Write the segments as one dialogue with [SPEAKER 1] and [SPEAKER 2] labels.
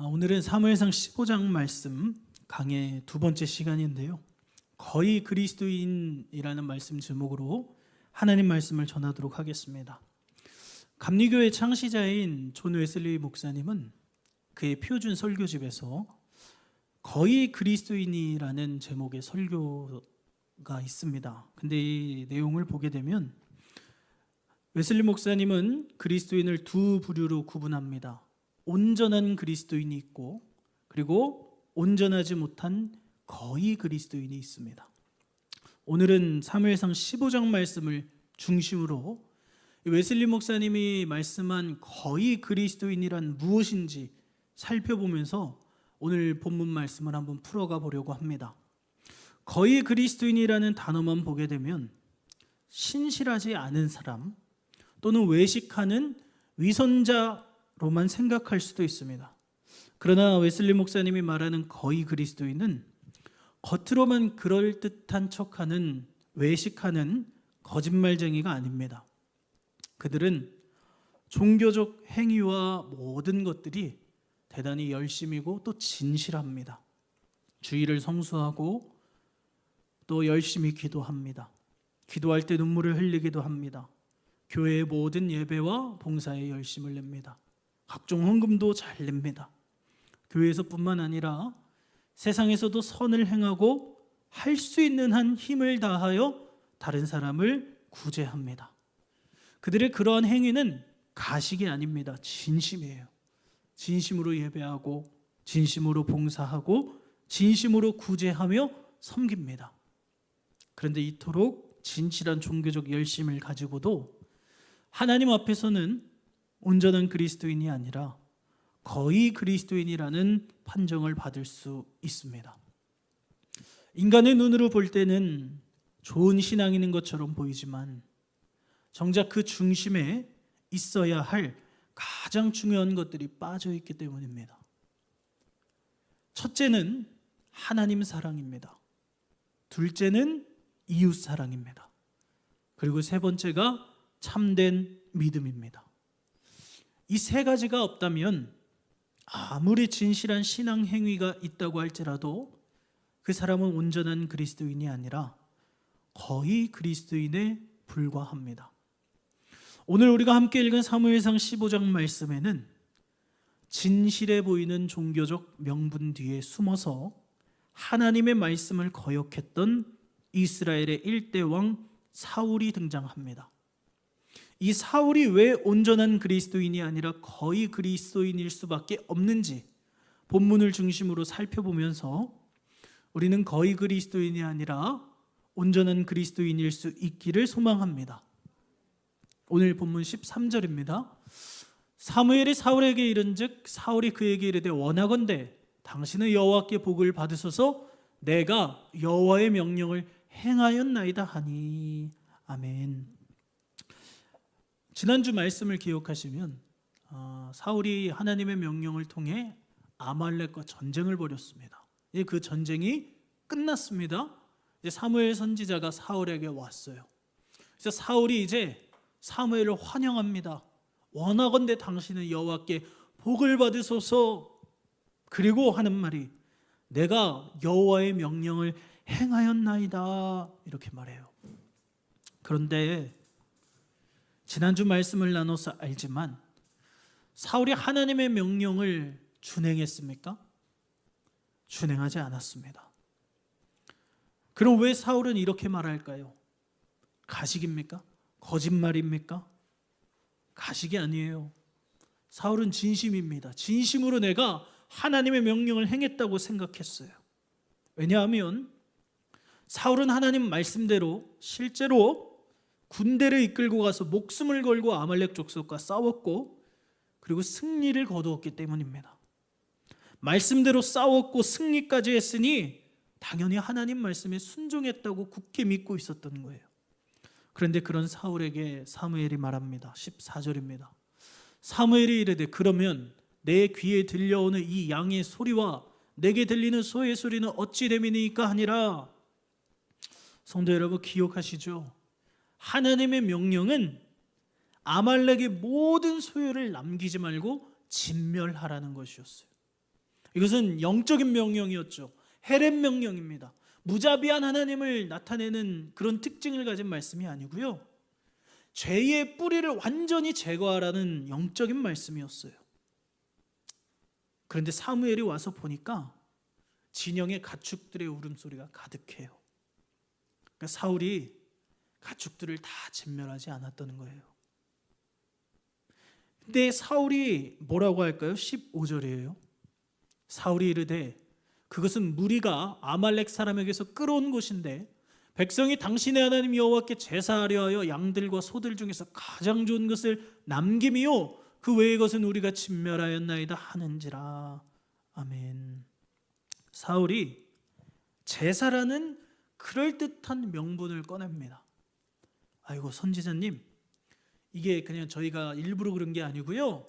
[SPEAKER 1] 오늘은 사무엘상 15장 말씀 강의 두 번째 시간인데요. 거의 그리스도인이라는 말씀 제목으로 하나님 말씀을 전하도록 하겠습니다. 감리교의 창시자인 존 웨슬리 목사님은 그의 표준 설교집에서 거의 그리스도인이라는 제목의 설교가 있습니다. 근데 이 내용을 보게 되면 웨슬리 목사님은 그리스도인을 두 부류로 구분합니다. 온전한 그리스도인이 있고, 그리고 온전하지 못한 거의 그리스도인이 있습니다. 오늘은 사무엘상 15장 말씀을 중심으로 웨슬리 목사님이 말씀한 거의 그리스도인이란 무엇인지 살펴보면서 오늘 본문 말씀을 한번 풀어가 보려고 합니다. 거의 그리스도인이라는 단어만 보게 되면 신실하지 않은 사람 또는 외식하는 위선자로만 생각할 수도 있습니다. 그러나 웨슬리 목사님이 말하는 거의 그리스도인은 겉으로만 그럴듯한 척하는 외식하는 거짓말쟁이가 아닙니다. 그들은 종교적 행위와 모든 것들이 대단히 열심이고 또 진실합니다. 주일을 성수하고 또 열심히 기도합니다. 기도할 때 눈물을 흘리기도 합니다. 교회의 모든 예배와 봉사에 열심을 냅니다. 각종 헌금도 잘 냅니다. 교회에서뿐만 아니라 세상에서도 선을 행하고 할 수 있는 한 힘을 다하여 다른 사람을 구제합니다. 그들의 그러한 행위는 가식이 아닙니다. 진심이에요. 진심으로 예배하고 진심으로 봉사하고 진심으로 구제하며 섬깁니다. 그런데 이토록 진실한 종교적 열심을 가지고도 하나님 앞에서는 온전한 그리스도인이 아니라 거의 그리스도인이라는 판정을 받을 수 있습니다. 인간의 눈으로 볼 때는 좋은 신앙인인 것처럼 보이지만 정작 그 중심에 있어야 할 가장 중요한 것들이 빠져 있기 때문입니다. 첫째는 하나님 사랑입니다. 둘째는 이웃 사랑입니다. 그리고 세 번째가 참된 믿음입니다. 이 세 가지가 없다면 아무리 진실한 신앙 행위가 있다고 할지라도 그 사람은 온전한 그리스도인이 아니라 거의 그리스도인에 불과합니다. 오늘 우리가 함께 읽은 사무엘상 15장 말씀에는 진실해 보이는 종교적 명분 뒤에 숨어서 하나님의 말씀을 거역했던 이스라엘의 일대 왕 사울이 등장합니다. 이 사울이 왜 온전한 그리스도인이 아니라 거의 그리스도인일 수밖에 없는지 본문을 중심으로 살펴보면서 우리는 거의 그리스도인이 아니라 온전한 그리스도인일 수 있기를 소망합니다. 오늘 본문 13절입니다. 사무엘이 사울에게 이른즉 사울이 그에게 이르되 원하건대 당신은 여호와께 복을 받으소서 내가 여호와의 명령을 행하였나이다 하니. 아멘. 지난주 말씀을 기억하시면 사울이 하나님의 명령을 통해 아말렉과 전쟁을 벌였습니다. 그 전쟁이 끝났습니다. 이제 사무엘 선지자가 사울에게 왔어요. 그래서 사울이 이제 사무엘을 환영합니다. 원하건대 당신은 여호와께 복을 받으소서. 그리고 하는 말이 내가 여호와의 명령을 행하였나이다 이렇게 말해요. 그런데 지난주 말씀을 나눠서 알지만 사울이 하나님의 명령을 준행했습니까? 준행하지 않았습니다. 그럼 왜 사울은 이렇게 말할까요? 가식입니까? 거짓말입니까? 가식이 아니에요. 사울은 진심입니다. 진심으로 내가 하나님의 명령을 행했다고 생각했어요. 왜냐하면 사울은 하나님 말씀대로 실제로 군대를 이끌고 가서 목숨을 걸고 아말렉 족속과 싸웠고 그리고 승리를 거두었기 때문입니다. 말씀대로 싸웠고 승리까지 했으니 당연히 하나님 말씀에 순종했다고 굳게 믿고 있었던 거예요. 그런데 그런 사울에게 사무엘이 말합니다. 14절입니다. 사무엘이 이르되 그러면 내 귀에 들려오는 이 양의 소리와 내게 들리는 소의 소리는 어찌 됨이니까 하니라. 성도 여러분 기억하시죠? 하나님의 명령은 아말렉의 모든 소유를 남기지 말고 진멸하라는 것이었어요. 이것은 영적인 명령이었죠. 헤렘 명령입니다. 무자비한 하나님을 나타내는 그런 특징을 가진 말씀이 아니고요, 죄의 뿌리를 완전히 제거하라는 영적인 말씀이었어요. 그런데 사무엘이 와서 보니까 진영의 가축들의 울음소리가 가득해요. 그러니까 사울이 가축들을 다 진멸하지 않았다는 거예요. 근데 사울이 뭐라고 할까요? 15절이에요. 사울이 이르되 그것은 무리가 아말렉 사람에게서 끌어온 곳인데 백성이 당신의 하나님 여호와께 제사하려 하여 양들과 소들 중에서 가장 좋은 것을 남김이요 그 외의 것은 우리가 진멸하였나이다 하는지라. 아멘. 사울이 제사라는 그럴듯한 명분을 꺼냅니다. 아이고 선지자님, 이게 그냥 저희가 일부러 그런 게 아니고요,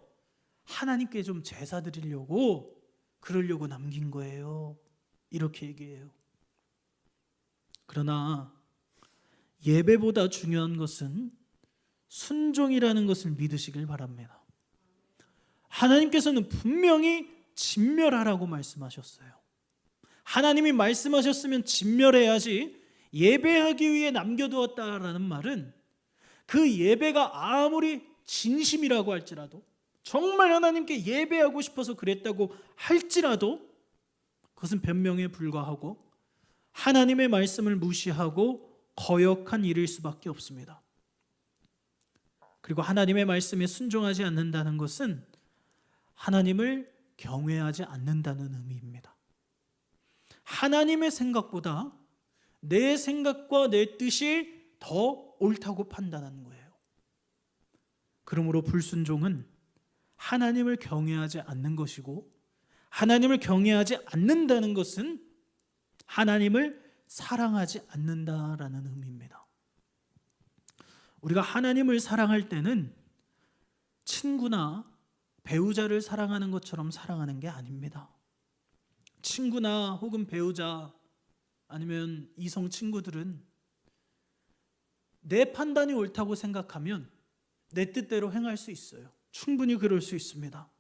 [SPEAKER 1] 하나님께 좀 제사 드리려고 그러려고 남긴 거예요. 이렇게 얘기해요. 그러나 예배보다 중요한 것은 순종이라는 것을 믿으시길 바랍니다. 하나님께서는 분명히 진멸하라고 말씀하셨어요. 하나님이 말씀하셨으면 진멸해야지 예배하기 위해 남겨두었다라는 말은 그 예배가 아무리 진심이라고 할지라도, 정말 하나님께 예배하고 싶어서 그랬다고 할지라도 그것은 변명에 불과하고 하나님의 말씀을 무시하고 거역한 일일 수밖에 없습니다. 그리고 하나님의 말씀에 순종하지 않는다는 것은 하나님을 경외하지 않는다는 의미입니다. 하나님의 생각보다 내 생각과 내 뜻이 더 옳다고 판단하는 거예요. 그러므로 불순종은 하나님을 경외하지 않는 것이고, 하나님을 경외하지 않는다는 것은 하나님을 사랑하지 않는다라는 의미입니다. 우리가 하나님을 사랑할 때는 친구나 배우자를 사랑하는 것처럼 사랑하는 게 아닙니다. 친구나 혹은 배우자 아니면 이성 친구들은 내 판단이 옳다고 생각하면 내 뜻대로 행할 수 있어요. 충분히 그럴 수 있습니다.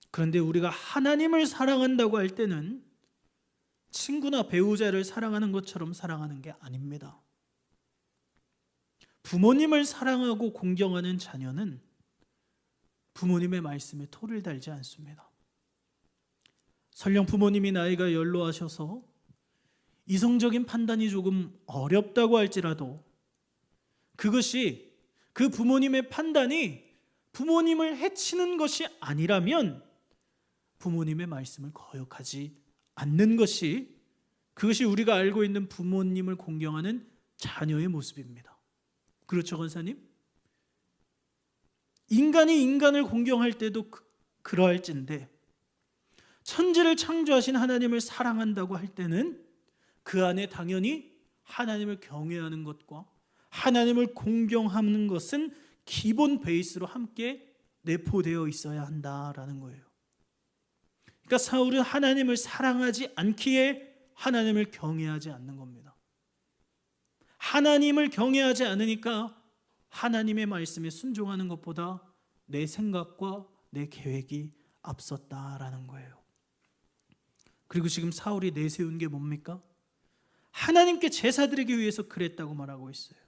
[SPEAKER 1] 그런데 우리가 하나님을 사랑한다고 할 때는 친구나 배우자를 사랑하는 것처럼 사랑하는 게 아닙니다. 부모님을 사랑하고 공경하는 자녀는 부모님의 말씀에 토를 달지 않습니다. 설령 부모님이 나이가 연로하셔서 이성적인 판단이 조금 어렵다고 할지라도 그것이, 그 부모님의 판단이 부모님을 해치는 것이 아니라면 부모님의 말씀을 거역하지 않는 것이, 그것이 우리가 알고 있는 부모님을 공경하는 자녀의 모습입니다. 그렇죠, 권사님? 인간이 인간을 공경할 때도 그러할진데 천지를 창조하신 하나님을 사랑한다고 할 때는 그 안에 당연히 하나님을 경외하는 것과 하나님을 공경하는 것은 기본 베이스로 함께 내포되어 있어야 한다라는 거예요. 그러니까 사울은 하나님을 사랑하지 않기에 하나님을 경외하지 않는 겁니다. 하나님을 경외하지 않으니까 하나님의 말씀에 순종하는 것보다 내 생각과 내 계획이 앞섰다라는 거예요. 그리고 지금 사울이 내세운 게 뭡니까? 하나님께 제사 드리기 위해서 그랬다고 말하고 있어요.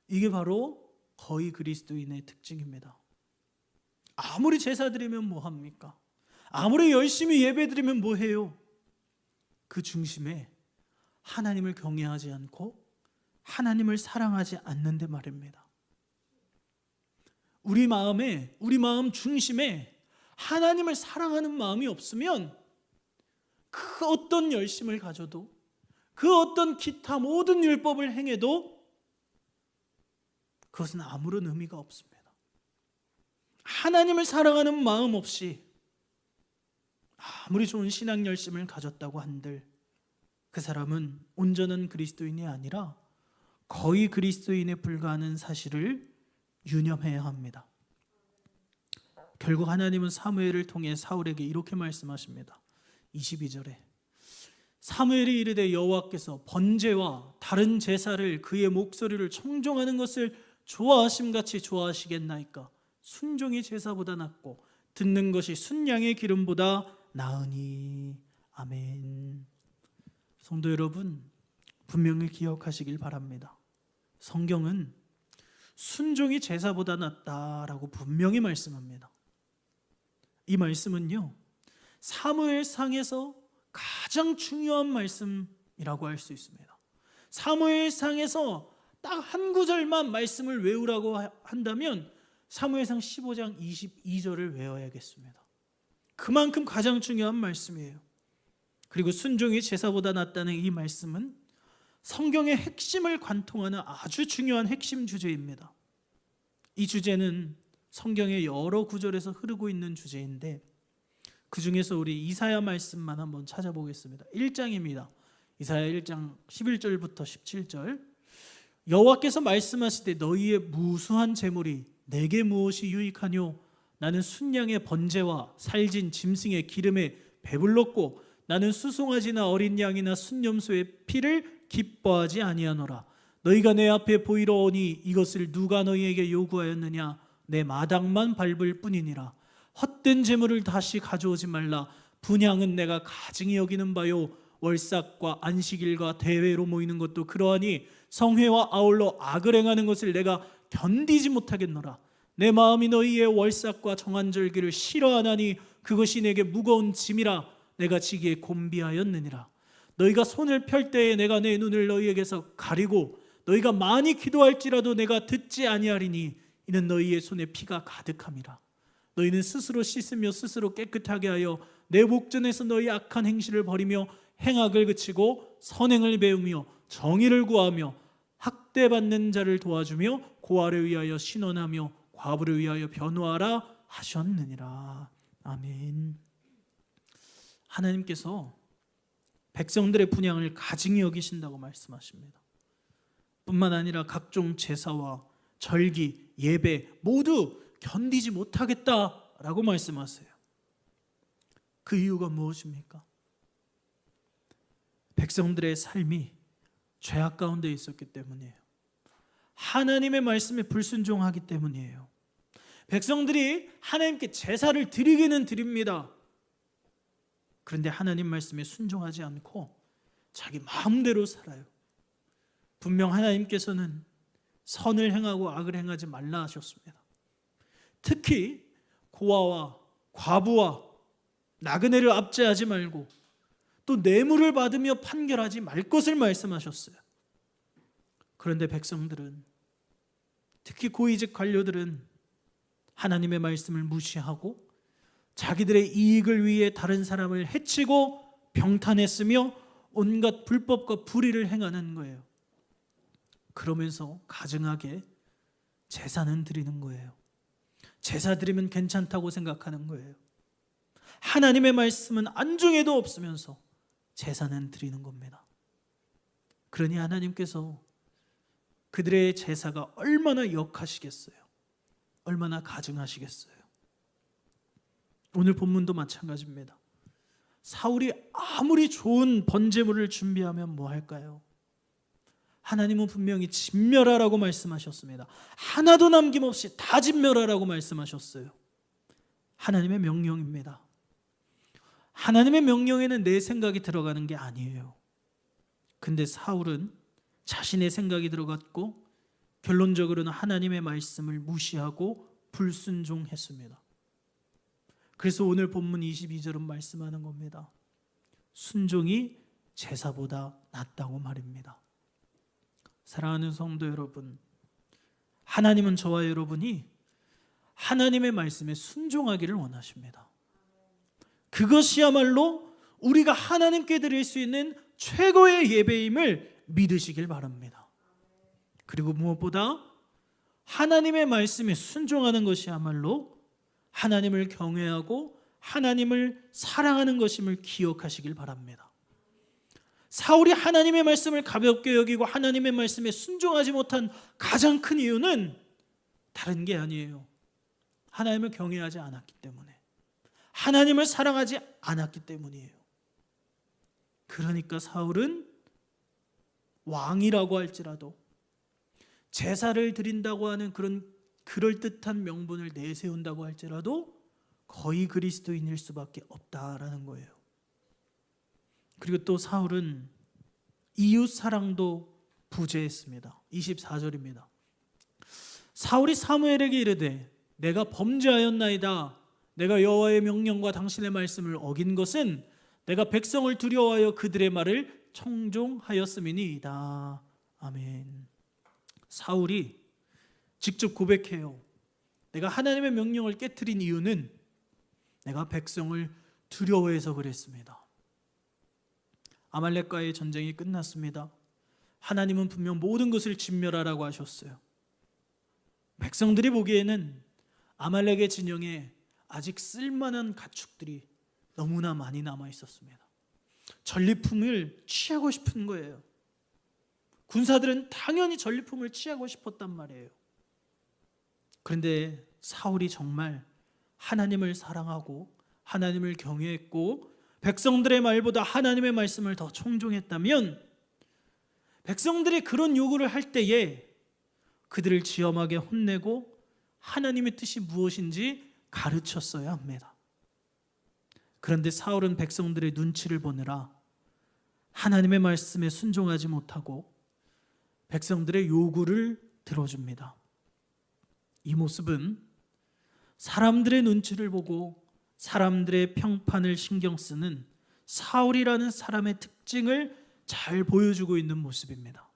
[SPEAKER 1] 이게 바로 거의 그리스도인의 특징입니다. 아무리 제사 드리면 뭐합니까? 아무리 열심히 예배 드리면 뭐해요? 그 중심에 하나님을 경외하지 않고 하나님을 사랑하지 않는데 말입니다. 우리 마음 중심에 하나님을 사랑하는 마음이 없으면 그 어떤 열심을 가져도, 그 어떤 기타 모든 율법을 행해도 그것은 아무런 의미가 없습니다. 하나님을 사랑하는 마음 없이 아무리 좋은 신앙 열심을 가졌다고 한들 그 사람은 온전한 그리스도인이 아니라 거의 그리스도인에 불과하는 사실을 유념해야 합니다. 결국 하나님은 사무엘을 통해 사울에게 이렇게 말씀하십니다. 22절에 사무엘이 이르되 여호와께서 번제와 다른 제사를 그의 목소리를 청종하는 것을 좋아하심같이 좋아하시겠나이까? 순종이 제사보다 낫고 듣는 것이 순양의 기름보다 나으니. 아멘. 성도 여러분, 분명히 기억하시길 바랍니다. 성경은 순종이 제사보다 낫다라고 분명히 말씀합니다. 이 말씀은요, 사무엘상에서 가장 중요한 말씀이라고 할 수 있습니다. 사무엘상에서 딱 한 구절만 말씀을 외우라고 한다면 사무엘상 15장 22절을 외워야겠습니다. 그만큼 가장 중요한 말씀이에요. 그리고 순종이 제사보다 낫다는 이 말씀은 성경의 핵심을 관통하는 아주 중요한 핵심 주제입니다. 이 주제는 성경의 여러 구절에서 흐르고 있는 주제인데 그 중에서 우리 이사야 말씀만 한번 찾아보겠습니다. 1장입니다. 이사야 1장 11절부터 17절. 여호와께서 말씀하시되 너희의 무수한 재물이 내게 무엇이 유익하뇨? 나는 순양의 번제와 살진 짐승의 기름에 배불렀고 나는 수송아지나 어린 양이나 순염소의 피를 기뻐하지 아니하노라. 너희가 내 앞에 보이러 오니 이것을 누가 너희에게 요구하였느냐? 내 마당만 밟을 뿐이니라. 헛된 재물을 다시 가져오지 말라. 분향은 내가 가증히 여기는 바요. 월삭과 안식일과 대회로 모이는 것도 그러하니 성회와 아울러 악을 행하는 것을 내가 견디지 못하겠노라. 내 마음이 너희의 월삭과 정한절기를 싫어하나니 그것이 내게 무거운 짐이라. 내가 지기에 곤비하였느니라. 너희가 손을 펼 때에 내가 내 눈을 너희에게서 가리고 너희가 많이 기도할지라도 내가 듣지 아니하리니 이는 너희의 손에 피가 가득함이라. 너희는 스스로 씻으며 스스로 깨끗하게 하여 내 목전에서 너희 악한 행실을 버리며 행악을 그치고 선행을 배우며 정의를 구하며 학대받는 자를 도와주며 고아를 위하여 신원하며 과부를 위하여 변호하라 하셨느니라. 아멘. 하나님께서 백성들의 분향을 가증히 여기신다고 말씀하십니다. 뿐만 아니라 각종 제사와 절기, 예배 모두 견디지 못하겠다라고 말씀하세요. 그 이유가 무엇입니까? 백성들의 삶이 죄악 가운데 있었기 때문이에요. 하나님의 말씀에 불순종하기 때문이에요. 백성들이 하나님께 제사를 드리기는 드립니다. 그런데 하나님 말씀에 순종하지 않고 자기 마음대로 살아요. 분명 하나님께서는 선을 행하고 악을 행하지 말라 하셨습니다. 특히 고아와 과부와 나그네를 압제하지 말고 또 뇌물을 받으며 판결하지 말 것을 말씀하셨어요. 그런데 백성들은, 특히 고위직 관료들은 하나님의 말씀을 무시하고 자기들의 이익을 위해 다른 사람을 해치고 병탄했으며 온갖 불법과 불의를 행하는 거예요. 그러면서 가증하게 제사는 드리는 거예요. 제사 드리면 괜찮다고 생각하는 거예요. 하나님의 말씀은 안중에도 없으면서 제사는 드리는 겁니다. 그러니 하나님께서 그들의 제사가 얼마나 역하시겠어요? 얼마나 가증하시겠어요? 오늘 본문도 마찬가지입니다. 사울이 아무리 좋은 번제물을 준비하면 뭐 할까요? 하나님은 분명히 진멸하라고 말씀하셨습니다. 하나도 남김없이 다 진멸하라고 말씀하셨어요. 하나님의 명령입니다. 하나님의 명령에는 내 생각이 들어가는 게 아니에요. 근데 사울은 자신의 생각이 들어갔고 결론적으로는 하나님의 말씀을 무시하고 불순종했습니다. 그래서 오늘 본문 22절은 말씀하는 겁니다. 순종이 제사보다 낫다고 말입니다. 사랑하는 성도 여러분, 하나님은 저와 여러분이 하나님의 말씀에 순종하기를 원하십니다. 그것이야말로 우리가 하나님께 드릴 수 있는 최고의 예배임을 믿으시길 바랍니다. 그리고 무엇보다 하나님의 말씀에 순종하는 것이야말로 하나님을 경외하고 하나님을 사랑하는 것임을 기억하시길 바랍니다. 사울이 하나님의 말씀을 가볍게 여기고 하나님의 말씀에 순종하지 못한 가장 큰 이유는 다른 게 아니에요. 하나님을 경외하지 않았기 때문에, 하나님을 사랑하지 않았기 때문이에요. 그러니까 사울은 왕이라고 할지라도 제사를 드린다고 하는 그런 그럴듯한 명분을 내세운다고 할지라도 거의 그리스도인일 수밖에 없다라는 거예요. 그리고 또 사울은 이웃 사랑도 부재했습니다. 24절입니다. 사울이 사무엘에게 이르되 내가 범죄하였나이다. 내가 여호와의 명령과 당신의 말씀을 어긴 것은 내가 백성을 두려워하여 그들의 말을 청종하였음이니이다. 아멘. 사울이 직접 고백해요. 내가 하나님의 명령을 깨트린 이유는 내가 백성을 두려워해서 그랬습니다. 아말렉과의 전쟁이 끝났습니다. 하나님은 분명 모든 것을 진멸하라고 하셨어요. 백성들이 보기에는 아말렉의 진영에 아직 쓸만한 가축들이 너무나 많이 남아 있었습니다. 전리품을 취하고 싶은 거예요. 군사들은 당연히 전리품을 취하고 싶었단 말이에요. 그런데 사울이 정말 하나님을 사랑하고 하나님을 경외했고 백성들의 말보다 하나님의 말씀을 더 청종했다면 백성들이 그런 요구를 할 때에 그들을 지엄하게 혼내고 하나님의 뜻이 무엇인지 가르쳤어야 합니다. 그런데 사울은 백성들의 눈치를 보느라 하나님의 말씀에 순종하지 못하고 백성들의 요구를 들어줍니다. 이 모습은 사람들의 눈치를 보고 사람들의 평판을 신경 쓰는 사울이라는 사람의 특징을 잘 보여주고 있는 모습입니다.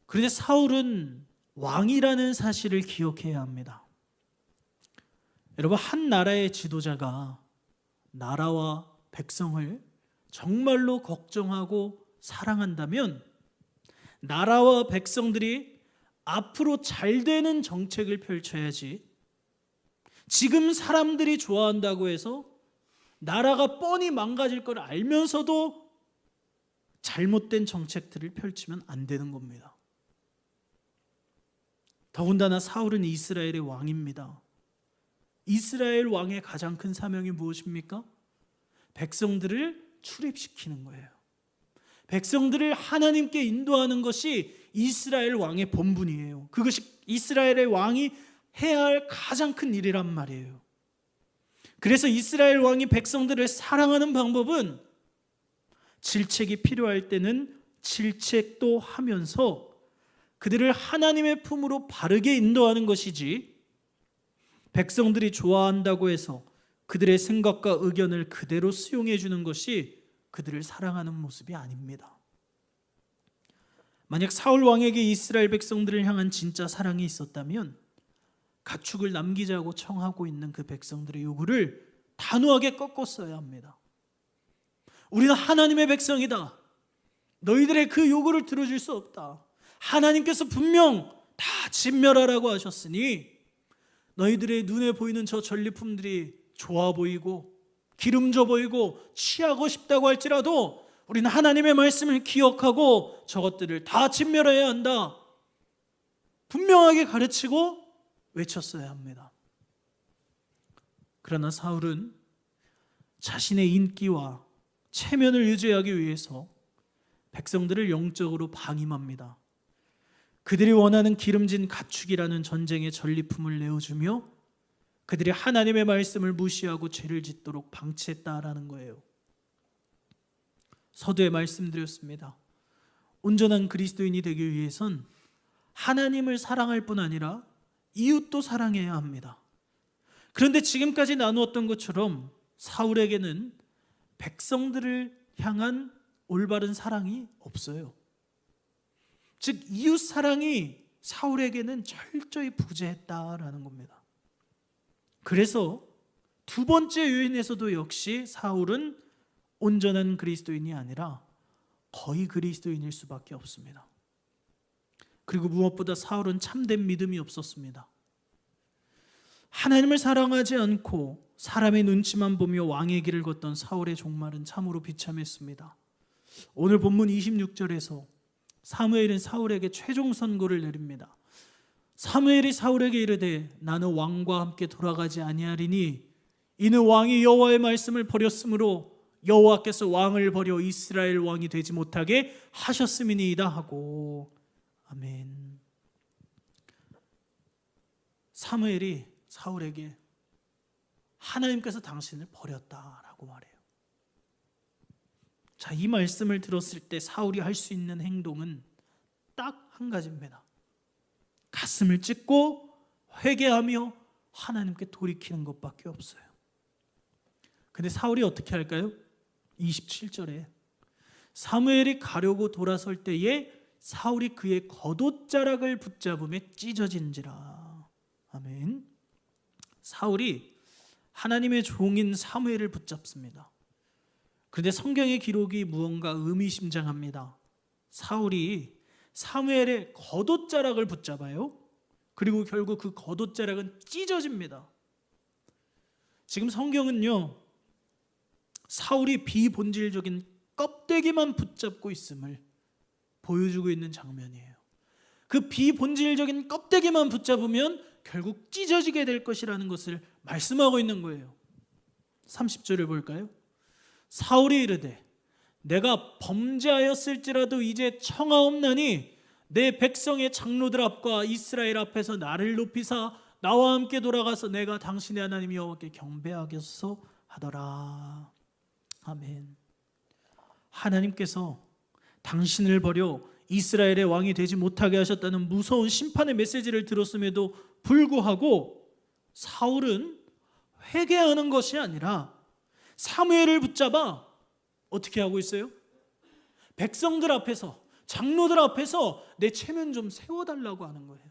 [SPEAKER 1] 그런데 사울은 왕이라는 사실을 기억해야 합니다. 여러분, 한 나라의 지도자가 나라와 백성을 정말로 걱정하고 사랑한다면 나라와 백성들이 앞으로 잘 되는 정책을 펼쳐야지, 지금 사람들이 좋아한다고 해서 나라가 뻔히 망가질 걸 알면서도 잘못된 정책들을 펼치면 안 되는 겁니다. 더군다나 사울은 이스라엘의 왕입니다. 이스라엘 왕의 가장 큰 사명이 무엇입니까? 백성들을 출입시키는 거예요. 백성들을 하나님께 인도하는 것이 이스라엘 왕의 본분이에요. 그것이 이스라엘의 왕이 해야 할 가장 큰 일이란 말이에요. 그래서 이스라엘 왕이 백성들을 사랑하는 방법은 질책이 필요할 때는 질책도 하면서 그들을 하나님의 품으로 바르게 인도하는 것이지, 백성들이 좋아한다고 해서 그들의 생각과 의견을 그대로 수용해 주는 것이 그들을 사랑하는 모습이 아닙니다. 만약 사울 왕에게 이스라엘 백성들을 향한 진짜 사랑이 있었다면 가축을 남기자고 청하고 있는 그 백성들의 요구를 단호하게 꺾었어야 합니다. 우리는 하나님의 백성이다. 너희들의 그 요구를 들어줄 수 없다. 하나님께서 분명 다 진멸하라고 하셨으니 너희들의 눈에 보이는 저 전리품들이 좋아 보이고 기름져 보이고 취하고 싶다고 할지라도 우리는 하나님의 말씀을 기억하고 저것들을 다 진멸해야 한다. 분명하게 가르치고 외쳤어야 합니다. 그러나 사울은 자신의 인기와 체면을 유지하기 위해서 백성들을 영적으로 방임합니다. 그들이 원하는 기름진 가축이라는 전쟁의 전리품을 내어주며 그들이 하나님의 말씀을 무시하고 죄를 짓도록 방치했다라는 거예요. 서두에 말씀드렸습니다. 온전한 그리스도인이 되기 위해선 하나님을 사랑할 뿐 아니라 이웃도 사랑해야 합니다. 그런데 지금까지 나누었던 것처럼 사울에게는 백성들을 향한 올바른 사랑이 없어요. 즉 이웃 사랑이 사울에게는 철저히 부재했다라는 겁니다. 그래서 두 번째 요인에서도 역시 사울은 온전한 그리스도인이 아니라 거의 그리스도인일 수밖에 없습니다. 그리고 무엇보다 사울은 참된 믿음이 없었습니다. 하나님을 사랑하지 않고 사람의 눈치만 보며 왕의 길을 걷던 사울의 종말은 참으로 비참했습니다. 오늘 본문 26절에서 사무엘은 사울에게 최종 선고를 내립니다. 사무엘이 사울에게 이르되 나는 왕과 함께 돌아가지 아니하리니 이는 왕이 여호와의 말씀을 버렸으므로 여호와께서 왕을 버려 이스라엘 왕이 되지 못하게 하셨음이니이다 하고. 아멘. 사무엘이 사울에게 하나님께서 당신을 버렸다라고 말해요. 자, 이 말씀을 들었을 때 사울이 할 수 있는 행동은 딱 한 가지입니다. 가슴을 찢고 회개하며 하나님께 돌이키는 것밖에 없어요. 근데 사울이 어떻게 할까요? 27절에 사무엘이 가려고 돌아설 때에 사울이 그의 겉옷자락을 붙잡음에 찢어진지라. 아멘. 사울이 하나님의 종인 사무엘을 붙잡습니다. 그런데 성경의 기록이 무언가 의미심장합니다. 사울이 사무엘의 겉옷자락을 붙잡아요. 그리고 결국 그 겉옷자락은 찢어집니다. 지금 성경은요, 사울이 비본질적인 껍데기만 붙잡고 있음을 보여주고 있는 장면이에요. 그 비본질적인 껍데기만 붙잡으면 결국 찢어지게 될 것이라는 것을 말씀하고 있는 거예요. 30절을 볼까요? 사울이 이르되 내가 범죄하였을지라도 이제 청하옵나니 내 백성의 장로들 앞과 이스라엘 앞에서 나를 높이사 나와 함께 돌아가서 내가 당신의 하나님 여호와께 경배하겠소 하더라. 아멘. 하나님께서 당신을 버려 이스라엘의 왕이 되지 못하게 하셨다는 무서운 심판의 메시지를 들었음에도 불구하고 사울은 회개하는 것이 아니라 사무엘을 붙잡아 어떻게 하고 있어요? 백성들 앞에서, 장로들 앞에서 내 체면 좀 세워달라고 하는 거예요.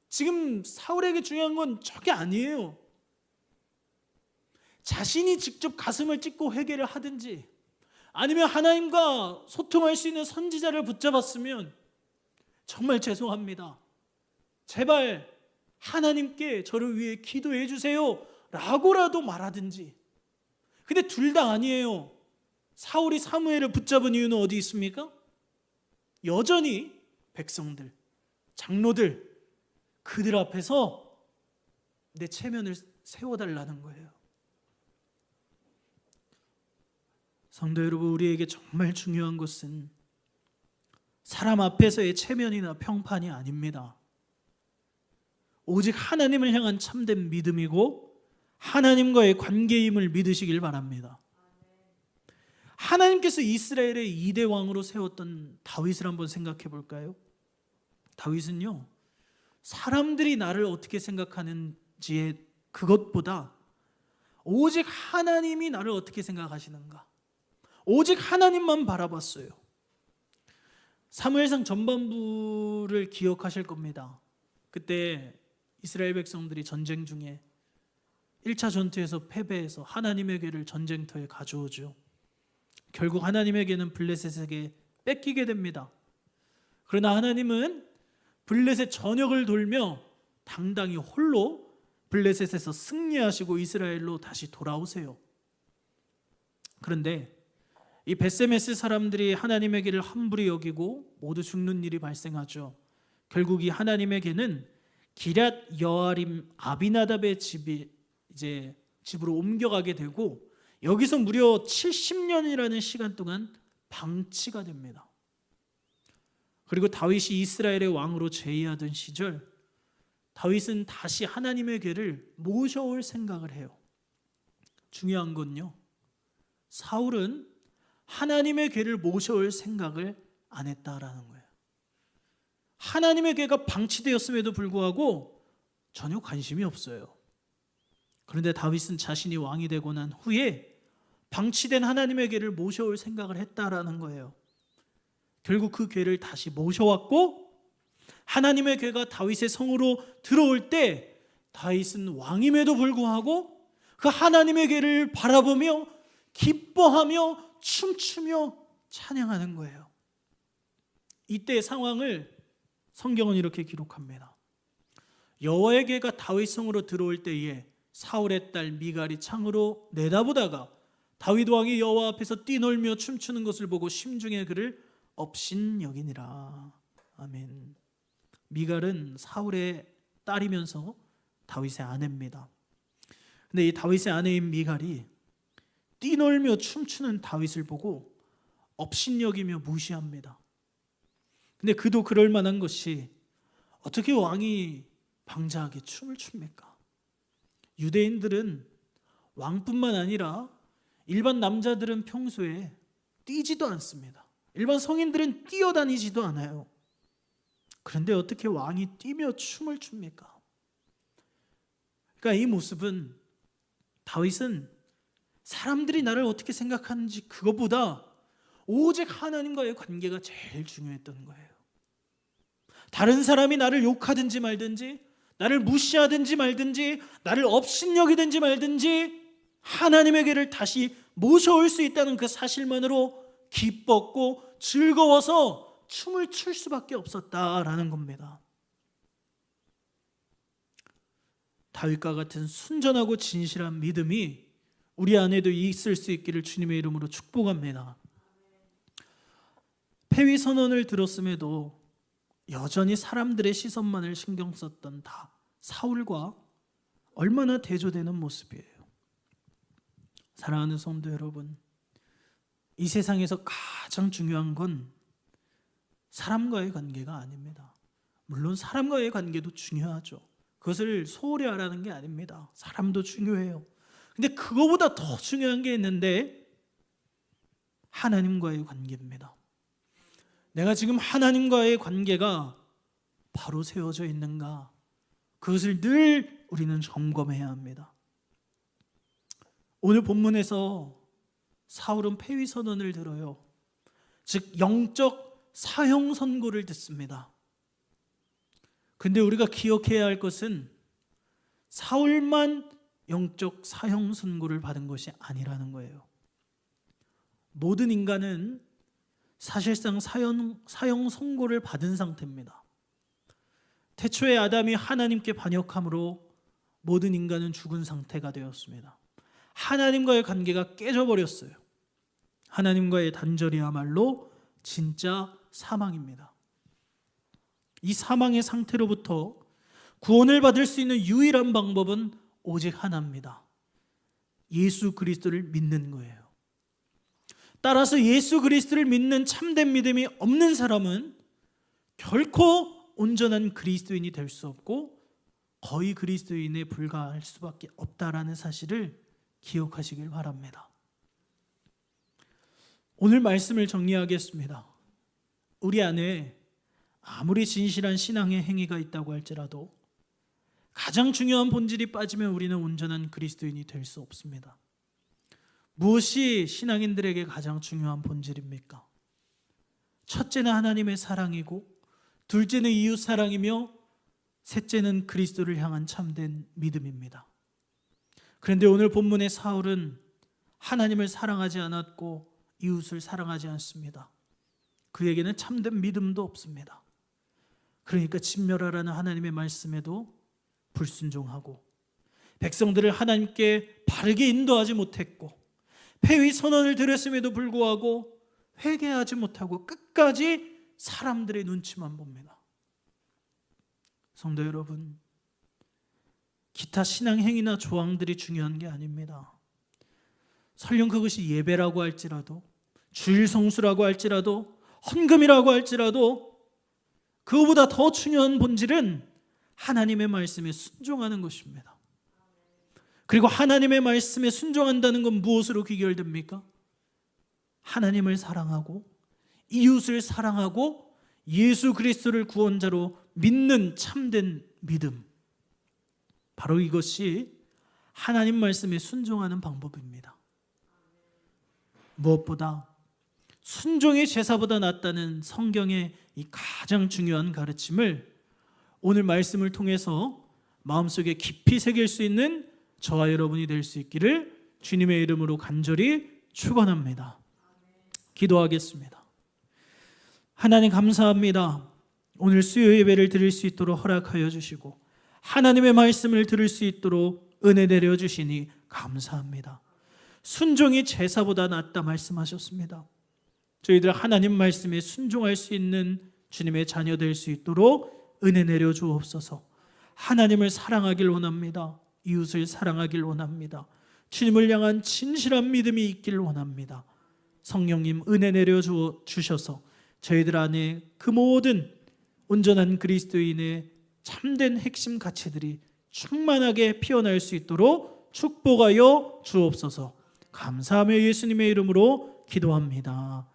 [SPEAKER 1] 지금 사울에게 중요한 건 저게 아니에요. 자신이 직접 가슴을 찢고 회개를 하든지 아니면 하나님과 소통할 수 있는 선지자를 붙잡았으면 정말 죄송합니다, 제발 하나님께 저를 위해 기도해 주세요 라고라도 말하든지. 근데 둘 다 아니에요. 사울이 사무엘을 붙잡은 이유는 어디 있습니까? 여전히 백성들, 장로들, 그들 앞에서 내 체면을 세워달라는 거예요. 성도 여러분, 우리에게 정말 중요한 것은 사람 앞에서의 체면이나 평판이 아닙니다. 오직 하나님을 향한 참된 믿음이고 하나님과의 관계임을 믿으시길 바랍니다. 하나님께서 이스라엘의 2대 왕으로 세웠던 다윗을 한번 생각해 볼까요? 다윗은요, 사람들이 나를 어떻게 생각하는지의 그것보다 오직 하나님이 나를 어떻게 생각하시는가, 오직 하나님만 바라봤어요. 사무엘상 전반부를 기억하실 겁니다. 그때 이스라엘 백성들이 전쟁 중에 1차 전투에서 패배해서 하나님의 궤를 전쟁터에 가져오죠. 결국 하나님에게는 블레셋에게 뺏기게 됩니다. 그러나 하나님은 블레셋 전역을 돌며 당당히 홀로 블레셋에서 승리하시고 이스라엘로 다시 돌아오세요. 그런데 이 베세메스 사람들이 하나님의 궤를 함부로 여기고 모두 죽는 일이 발생하죠. 결국 이 하나님의 궤는 기럇 여아림 아비나답의 집으로 옮겨가게 되고 여기서 무려 70년이라는 시간 동안 방치가 됩니다. 그리고 다윗이 이스라엘의 왕으로 재위하던 시절 다윗은 다시 하나님의 궤를 모셔올 생각을 해요. 중요한 건요, 사울은 하나님의 궤를 모셔올 생각을 안 했다라는 거예요. 하나님의 궤가 방치되었음에도 불구하고 전혀 관심이 없어요. 그런데 다윗은 자신이 왕이 되고 난 후에 방치된 하나님의 궤를 모셔올 생각을 했다라는 거예요. 결국 그 궤를 다시 모셔왔고 하나님의 궤가 다윗의 성으로 들어올 때 다윗은 왕임에도 불구하고 그 하나님의 궤를 바라보며 기뻐하며 춤추며 찬양하는 거예요. 이때의 상황을 성경은 이렇게 기록합니다. 여호와의 궤가 다윗 성으로 들어올 때에 사울의 딸 미갈이 창으로 내다보다가 다윗 왕이 여호와 앞에서 뛰놀며 춤추는 것을 보고 심중에 그를 업신여기니라. 아멘. 미갈은 사울의 딸이면서 다윗의 아내입니다. 근데 이 다윗의 아내인 미갈이 뛰놀며 춤추는 다윗을 보고 업신여기며 무시합니다. 근데 그도 그럴 만한 것이 어떻게 왕이 방자하게 춤을 춥니까? 유대인들은 왕뿐만 아니라 일반 남자들은 평소에 뛰지도 않습니다. 일반 성인들은 뛰어다니지도 않아요. 그런데 어떻게 왕이 뛰며 춤을 춥니까? 그러니까 이 모습은 다윗은 사람들이 나를 어떻게 생각하는지 그것보다 오직 하나님과의 관계가 제일 중요했던 거예요. 다른 사람이 나를 욕하든지 말든지, 나를 무시하든지 말든지, 나를 업신여기든지 말든지 하나님에게를 다시 모셔올 수 있다는 그 사실만으로 기뻤고 즐거워서 춤을 출 수밖에 없었다라는 겁니다. 다윗과 같은 순전하고 진실한 믿음이 우리 안에도 있을 수 있기를 주님의 이름으로 축복합니다. 폐위 선언을 들었음에도 여전히 사람들의 시선만을 신경 썼던 사울과 얼마나 대조되는 모습이에요. 사랑하는 성도 여러분, 이 세상에서 가장 중요한 건 사람과의 관계가 아닙니다. 물론 사람과의 관계도 중요하죠. 그것을 소홀히 하라는 게 아닙니다. 사람도 중요해요. 근데 그거보다 더 중요한 게 있는데 하나님과의 관계입니다. 내가 지금 하나님과의 관계가 바로 세워져 있는가? 그것을 늘 우리는 점검해야 합니다. 오늘 본문에서 사울은 폐위 선언을 들어요. 즉 영적 사형 선고를 듣습니다. 근데 우리가 기억해야 할 것은 사울만 영적 사형 선고를 받은 것이 아니라는 거예요. 모든 인간은 사실상 사형 선고를 받은 상태입니다. 태초에 아담이 하나님께 반역함으로 모든 인간은 죽은 상태가 되었습니다. 하나님과의 관계가 깨져버렸어요. 하나님과의 단절이야말로 진짜 사망입니다. 이 사망의 상태로부터 구원을 받을 수 있는 유일한 방법은 오직 하나입니다. 예수 그리스도를 믿는 거예요. 따라서 예수 그리스도를 믿는 참된 믿음이 없는 사람은 결코 온전한 그리스도인이 될 수 없고 거의 그리스도인에 불과할 수밖에 없다라는 사실을 기억하시길 바랍니다. 오늘 말씀을 정리하겠습니다. 우리 안에 아무리 진실한 신앙의 행위가 있다고 할지라도 가장 중요한 본질이 빠지면 우리는 온전한 그리스도인이 될 수 없습니다. 무엇이 신앙인들에게 가장 중요한 본질입니까? 첫째는 하나님의 사랑이고, 둘째는 이웃 사랑이며, 셋째는 그리스도를 향한 참된 믿음입니다. 그런데 오늘 본문의 사울은 하나님을 사랑하지 않았고 이웃을 사랑하지 않습니다. 그에게는 참된 믿음도 없습니다. 그러니까 진멸하라는 하나님의 말씀에도 불순종하고 백성들을 하나님께 바르게 인도하지 못했고 폐위 선언을 드렸음에도 불구하고 회개하지 못하고 끝까지 사람들의 눈치만 봅니다. 성도 여러분, 기타 신앙 행위나 조항들이 중요한 게 아닙니다. 설령 그것이 예배라고 할지라도, 주일 성수라고 할지라도, 헌금이라고 할지라도 그거보다 더 중요한 본질은 하나님의 말씀에 순종하는 것입니다. 그리고 하나님의 말씀에 순종한다는 건 무엇으로 귀결됩니까? 하나님을 사랑하고 이웃을 사랑하고 예수 그리스도를 구원자로 믿는 참된 믿음, 바로 이것이 하나님 말씀에 순종하는 방법입니다. 무엇보다 순종이 제사보다 낫다는 성경의 이 가장 중요한 가르침을 오늘 말씀을 통해서 마음속에 깊이 새길 수 있는 저와 여러분이 될 수 있기를 주님의 이름으로 간절히 축원합니다. 기도하겠습니다. 하나님 감사합니다. 오늘 수요 예배를 드릴 수 있도록 허락하여 주시고 하나님의 말씀을 들을 수 있도록 은혜 내려 주시니 감사합니다. 순종이 제사보다 낫다 말씀하셨습니다. 저희들 하나님 말씀에 순종할 수 있는 주님의 자녀 될 수 있도록 은혜 내려 주옵소서. 하나님을 사랑하길 원합니다. 이웃을 사랑하길 원합니다. 주님을 향한 진실한 믿음이 있길 원합니다. 성령님 은혜 내려 주셔서 저희들 안에 그 모든 온전한 그리스도인의 참된 핵심 가치들이 충만하게 피어날 수 있도록 축복하여 주옵소서. 감사하며 예수님의 이름으로 기도합니다.